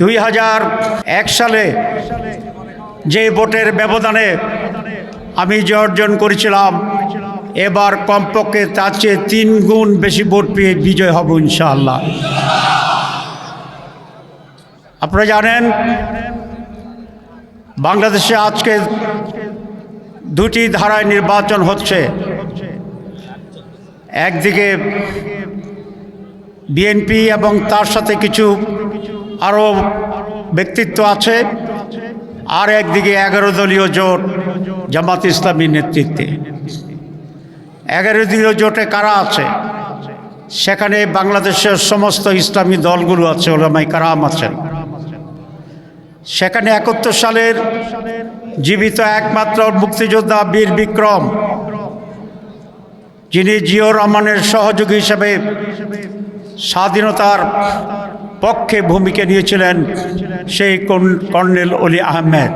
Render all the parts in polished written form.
2001 সালে যে ভোটের ব্যবধানে আমি যে অর্জন করেছিলাম, এবার কমপক্ষে তার চেয়ে 3 গুণ বেশি ভোট পেয়ে বিজয় হব ইনশাআল্লাহ। আপনারা জানেন বাংলাদেশে আজকে 2টি ধারায় নির্বাচন হচ্ছে। একদিকে বিএনপি এবং তার সাথে কিছু আরও ব্যক্তিত্ব আছে, আর একদিকে 11 দলীয় জোট জামাত ইসলামীর নেতৃত্বে। 11 দলীয় জোটে কারা আছে? সেখানে বাংলাদেশের সমস্ত ইসলামী দলগুলো আছে, ওলামায়ে কেরাম আছেন। সেখানে 71 সালের জীবিত একমাত্র মুক্তিযোদ্ধা বীর বিক্রম, যিনি জিয়াউর রহমানের সহযোগী হিসেবে স্বাধীনতার পক্ষে ভূমিকা নিয়েছিলেন, সেই কর্নেল অলি আহমেদ।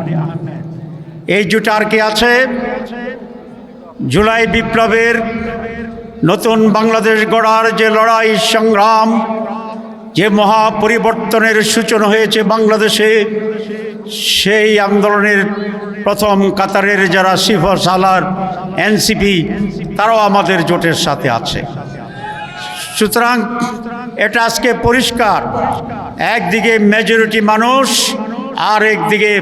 এই জোটে আর কি আছে? জুলাই বিপ্লবের নতুন বাংলাদেশ গড়ার যে লড়াই সংগ্রাম, যে মহা পরিবর্তনের সূচনা হয়েছে বাংলাদেশে, সেই আন্দোলনের প্রথম কাতারের যারা সিফর সালার এনসিপি, তারাও আমাদের জোটের সাথে আছে। সুতরাং এটা আজকে পরিষ্কার, একদিকে মেজরিটি মানুষ আর একদিকে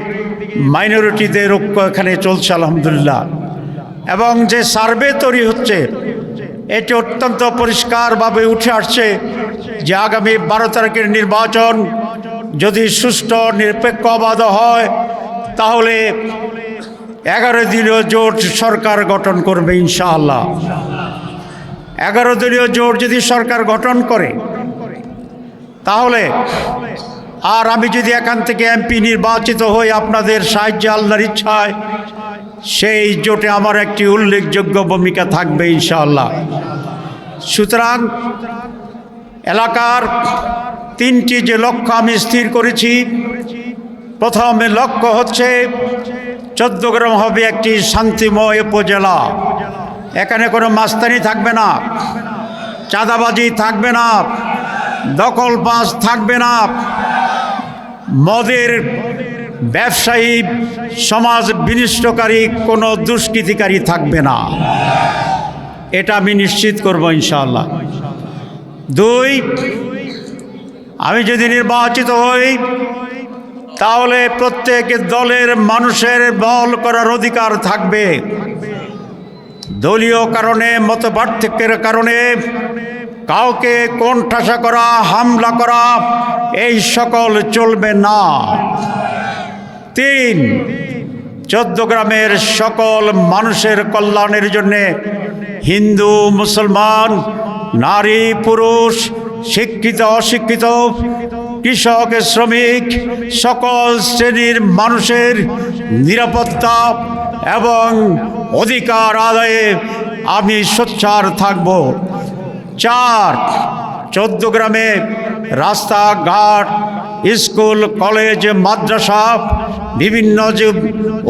মাইনরিটিদের ঐক্য এখানে চলছে আলহামদুলিল্লাহ। এবং যে সার্ভে তৈরি হচ্ছে, এটি অত্যন্ত পরিষ্কারভাবে উঠে আসছে যে আগামী 12 তারিখের নির্বাচন যদি সুষ্ঠু নিরপেক্ষ অবাধ হয়, তাহলে 11 দলীয় জোট সরকার গঠন করবে ইনশাআল্লাহ। 11 দলীয় জোট যদি সরকার গঠন করে, তাহলে আর আমি যদি এখান থেকে এমপি নির্বাচিত হই আপনাদের সাহায্যে, আল্লাহর ইচ্ছায়, সেই জোটে আমার একটি উল্লেখযোগ্য ভূমিকা থাকবে ইনশাআল্লাহ। সুতরাং এলাকার 3টি যে লক্ষ্য আমি স্থির করেছি, প্রথমে লক্ষ্য হচ্ছে চৌদ্দগ্রাম হবে একটি শান্তিময় উপজেলা। এখানে কোনো মাস্তানি থাকবে না, চাঁদাবাজি থাকবে না, দখলবাজ থাকবে না, মদের ব্যবসায়ী, সমাজ বিনষ্টকারী কোনো দুষ্কৃতিকারী থাকবে না। এটা আমি নিশ্চিত করব ইনশাআল্লাহ। 2, আমি যদি নির্বাচিত হই, তাহলে প্রত্যেক দলের মানুষের বল করার অধিকার থাকবে। দলীয় কারণে, মতপার্থক্যের কারণে কাউকে কোণঠাসা করা, হামলা করা, এই সকল চলবে না। 3, চৌদ্দগ্রামের সকল মানুষের কল্যাণের জন্যে হিন্দু, মুসলমান, নারী, পুরুষ, শিক্ষিত, অশিক্ষিত, কৃষক, শ্রমিক, সকল শ্রেণীর মানুষের নিরাপত্তা এবং অধিকার আদায়ে আমি সোচ্চার থাকব। 4, চৌদ্দগ্রামে রাস্তাঘাট, স্কুল, কলেজ, মাদ্রাসা, বিভিন্ন যে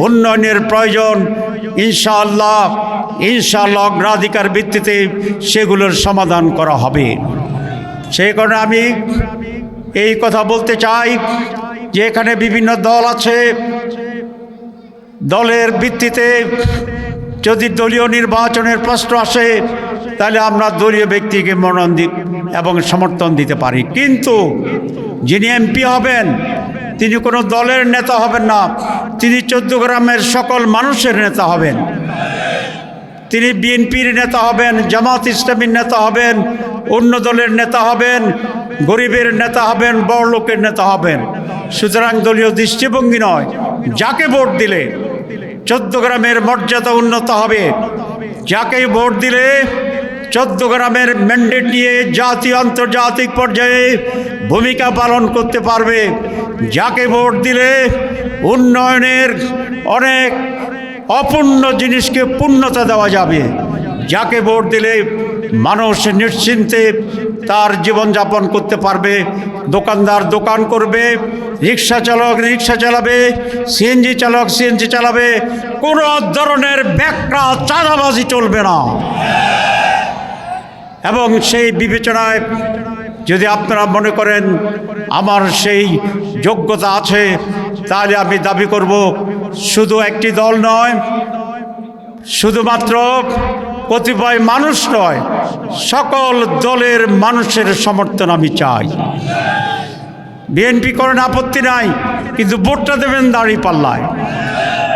উন্নয়নের প্রয়োজন, ইনশাআল্লাহ অগ্রাধিকার ভিত্তিতে সেগুলোর সমাধান করা হবে। সেই কারণে আমি এই কথা বলতে চাই যে এখানে বিভিন্ন দল আছে, দলের ভিত্তিতে যদি দলীয় নির্বাচনের প্রশ্ন আসে, তাহলে আমরা দলীয় ব্যক্তিকে মনোনয়ন এবং সমর্থন দিতে পারি। কিন্তু যিনি এমপি হবেন, তিনি কোনো দলের নেতা হবেন না, তিনি চৌদ্দগ্রামের সকল মানুষের নেতা হবেন। তিনি বিএনপির নেতা হবেন, জামাত ইসলামীর নেতা হবেন, অন্য দলের নেতা হবেন, গরিবের নেতা হবেন, বড়লোকের নেতা হবেন। সুতরাং দলীয় দৃষ্টিভঙ্গি নয়, যাকে ভোট দিলে চৌদ্দগ্রামের মর্যাদা উন্নত হবে, যাকে ভোট দিলে চৌদ্দগ্রামের ম্যান্ডেট নিয়ে জাতীয় আন্তর্জাতিক পর্যায়ে ভূমিকা পালন করতে পারবে, যাকে ভোট দিলে উন্নয়নের অনেক অপূর্ণ জিনিসকে পূর্ণতা দেওয়া যাবে, যাকে ভোট দিলে মানুষ নিশ্চিন্তে তার জীবনযাপন করতে পারবে। দোকানদার দোকান করবে, রিক্সা চালক রিক্সা চালাবে, সিএনজি চালক সিএনজি চালাবে, কোনো ধরনের ব্যাকরা চাঁদাবাজি চলবে না। এবং সেই বিবেচনায় যদি আপনারা মনে করেন আমার সেই যোগ্যতা আছে, তাহলে আমি দাবি করব শুধু একটি দল নয়, শুধুমাত্র কতিপয় মানুষ নয়, সকল দলের মানুষের সমর্থন আমি চাই। বিএনপি করেন আপত্তি নাই, কিন্তু ভোটটা দেবেন দাঁড়িপাল্লায়,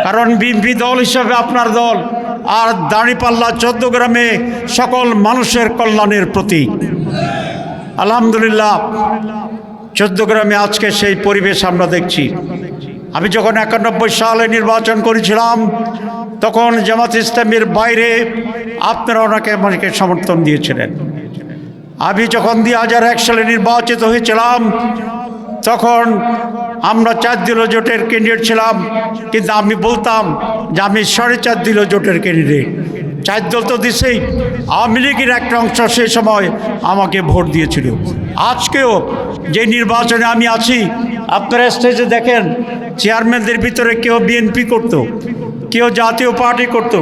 কারণ বিএনপি দল হিসাবে আপনার দল, আর দাঁড়িপাল্লা 14 গ্রামে সকল মানুষের কল্যাণের প্রতীক। আলহামদুলিল্লাহ 14 গ্রামে আজকে সেই পরিবেশ আমরা দেখছি। আমি যখন 91 সালে নির্বাচন করেছিলাম, তখন জামাত ইসলামের বাইরে আপনারা আমাকে সমর্থন দিয়েছিলেন। আমি যখন 2001 সালে নির্বাচিত হয়েছিলাম, তখন আমরা 4 দলীয় জোটের ক্যান্ডিডেট ছিলাম, কিন্তু আমি বলতাম যে আমি 4.5 দলীয় জোটের ক্যান্ডিডেট। 4 দল তো দিছেই, আওয়ামী লীগের একটা অংশ সেই সময় আমাকে ভোট দিয়েছিল। আজকেও যে নির্বাচনে আমি আছি, আপনারা স্টেজে দেখেন চেয়ারম্যানদের ভিতরে কেউ বিএনপি করত, কেউ জাতীয় পার্টি করত,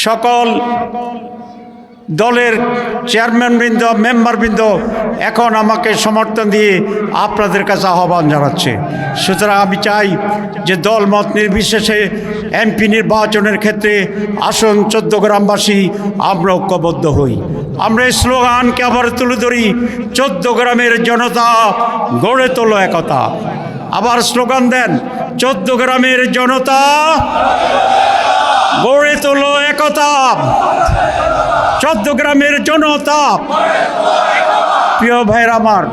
সকল দলের চেয়ারম্যানবৃন্দ, মেম্বারবৃন্দ এখন আমাকে সমর্থন দিয়ে আপনাদের কাছে আহ্বান জানাচ্ছে। সুতরাং আমি চাই যে দল মত নির্বিশেষে এমপি নির্বাচনের ক্ষেত্রে আসুন 14 গ্রামবাসী আমরা ঐক্যবদ্ধ হই। আমরা এই স্লোগানকে আবার তুলে ধরি, 14 গ্রামের জনতা গড়ে তোলো একতা। আবার স্লোগান দেন, 14 গ্রামের জনতা গড়ে তোলো একতা, 14 গ্রামের জনতা। প্রিয় ভাইয়ের আমার,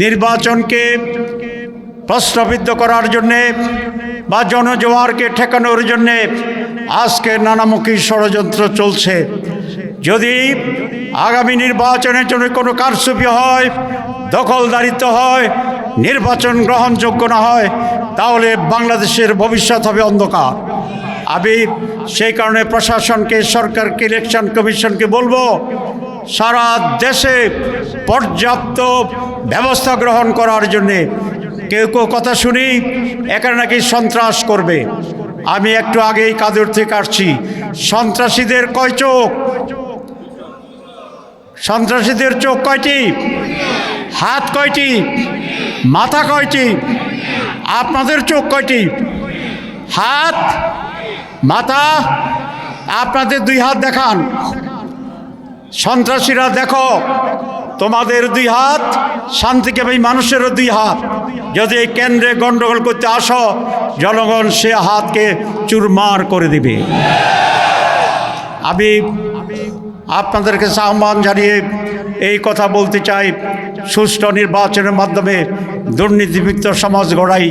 নির্বাচনকে প্রশ্নবিদ্ধ করার জন্যে বা জনজোয়ারকে ঠেকানোর জন্যে আজকে নানামুখী ষড়যন্ত্র চলছে। যদি আগামী নির্বাচনের জন্য কোনো কারচুপি হয়, দখলদারিত্ব হয়, নির্বাচন গ্রহণযোগ্য না হয়, তাহলে বাংলাদেশের ভবিষ্যৎ হবে অন্ধকার। আমি সেই কারণে প্রশাসনকে, সরকারকে, ইলেকশন কমিশনকে বলবো, সারা দেশে পর্যাপ্ত ব্যবস্থা গ্রহণ করার জন্যে। কেউ কেউ কথা শুনি এখানে নাকি সন্ত্রাস করবে। আমি একটু আগেই কাদের থেকে আসছি, সন্ত্রাসীদের কয় চোখ? সন্ত্রাসীদের চোখ কয়টি? হাত কয়টি? মাথা কয়টি? আপনাদের চোখ কয়টি? হাত, মাথা। আপনাদের 2 হাত দেখান। সন্ত্রাসীরা দেখো, তোমাদের 2 হাত, শান্তিকামী মানুষেরও 2 হাত। যদি এই কেন্দ্রে গণ্ডগোল করতে আসো, জনগণ সে হাতকে চুরমার করে দিবে। আমি আপনাদেরকে আহ্বান জানিয়ে এই কথা বলতে চাই, সুষ্ঠু নির্বাচনের মাধ্যমে দুর্নীতিমুক্ত সমাজ গড়াই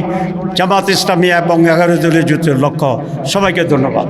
জামাত ইসলামী এবং 11 দলীয় জোটের লক্ষ্য। সবাইকে ধন্যবাদ।